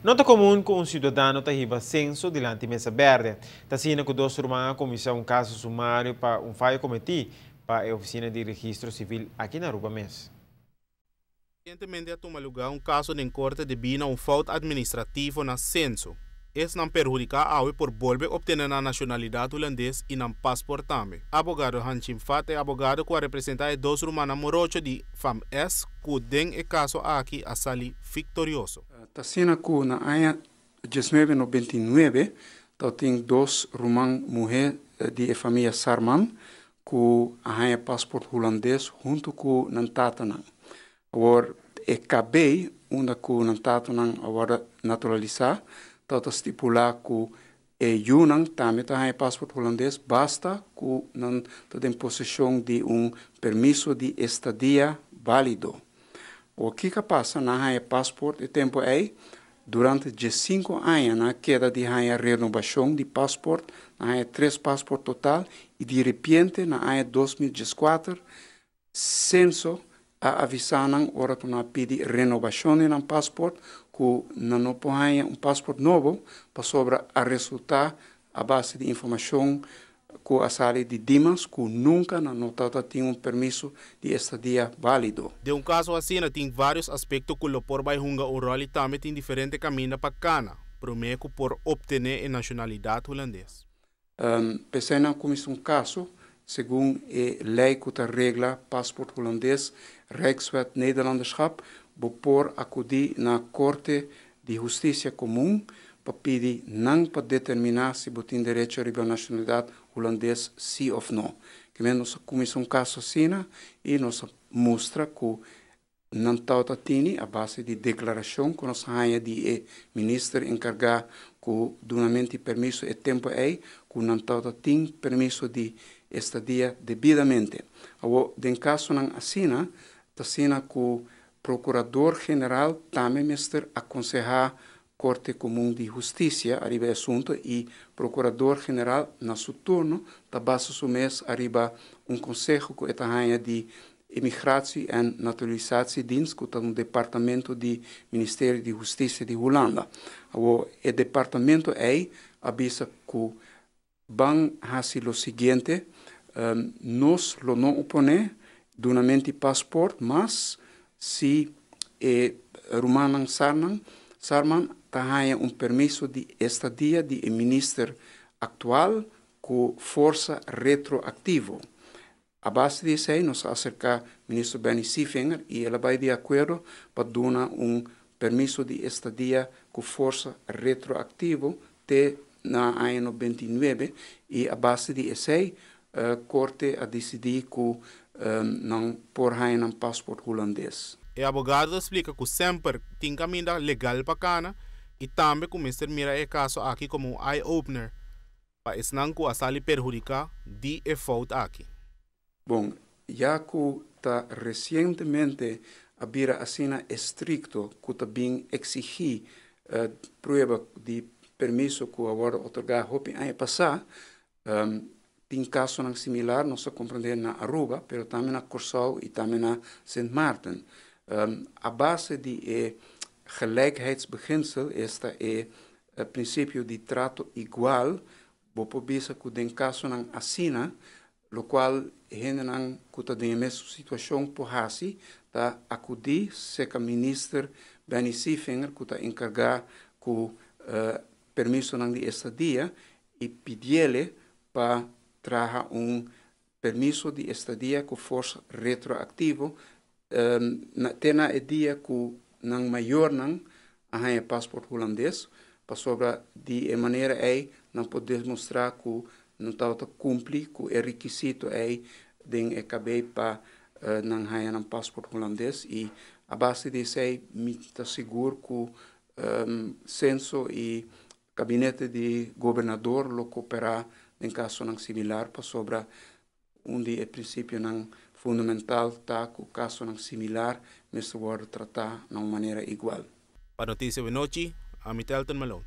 Nota comum com um cidadão tahiba censo delante da mesa verde. Tassina que dois rumãs começar um caso sumário para um falho cometido para a oficina de registro civil aqui na Aruba Mes. Recentemente toma lugar um caso em corte devido a falta administrativa na censo. Isso não perjudica a por volver obter a nacionalidade holandesa e não passaporte também. Abogado Hanchim Fat é abogado que representa dois rumanos morochos de FAMS que tem o caso aqui a salir vitorioso. Tassina que na ano 1999 tem dois rumanos mulheres de família Sarman que têm passaporte holandês junto com o Tatanan. Agora, acabei onde o Tatanan agora naturalizar, então estipular que Yunnan também tem passaporte holandês, basta que não tem possessão de permisso de estadia válido. O que passa na passaporte e tempo é durante 5 anos na queda de renovação de passaporte, na 3 passaportes total e de repente na ano 2014 censo a avisaram ora que não pede renovação de passaporte que não põe passaporte novo para sobre a resultar a base de informação que a sala de Dimas que nunca na nota tem permisso de estadia válido. De caso assim, tem vários aspectos que o por vai hunga o rol e também tem diferentes caminhos para cana, prometo por obter a nacionalidade holandesa. Pensei na como um caso, segundo a lei que regla passaporte holandês, Rijkswet Nederlanderschap, por acudir na Corte de Justiça Comum para pedir não para determinar se tem direito a nacionalidade holandesa sim ou não. Que nós começamos um caso assim e nos mostra que não está a base de declaração que nós temos de ministro encarregado que donamento permisso e tempo é que não está permisso de estadia devidamente. Agora, em caso não assina, assina que o procurador-geral também mestre aconselhar Corte Comum de Justiça arriba assunto e procurador-geral na seu turno tabassa o mês arriba conselho que é de imigração e naturalização dienst que está no departamento de Ministério de Justiça de Holanda. O departamento avisa que van fazer o seguinte, nós não opone donamente passaporte, mas se Rumanan Sarman tem permisso de estadia de ministro atual com força retroativa. A base disso aí, nós acerca o ministro Benny Siefinger e ele vai de acordo para dar permisso de estadia com força retroativa até na ano 99 e a base disso aí, a Corte a decidir que não por um passaporte holandês. O abogado explica que sempre tem caminho legal para cana e também começa a mirar o caso aqui como um eye-opener para não que a sala perjudicar de efeito aqui. Bom, já que está recentemente a vira assina estricto que também exigir prova de permisso que agora otorgar hopi ano passado, tem caso similar, nós compreendemos na Aruba, mas também na Curaçao e também na Sint Maarten. A base de gelijkheidsbeginsel esta o princípio de trato igual, bopo bisa que den caso não assina, lo qual gente não que está em mesma situação por assim, tá acudir se que ministro Benny Siefinger que está encarregado com permisso não de estadia e pedir-lhe para trazer permisso de estadia com força retroativa até na dia que não maior não a passaporte holandês para sobre de maneira aí não poder mostrar que não está cumprir com o requisito aí de acabei para não ter passaporte holandês e a base disso aí me está seguro que censo e gabinete de governador lo cooperar em caso não similar para sobre onde é princípio não fundamental tá que o caso não similar mas se pode tratar de uma maneira igual. Para notícia de noite, a Elton Malone.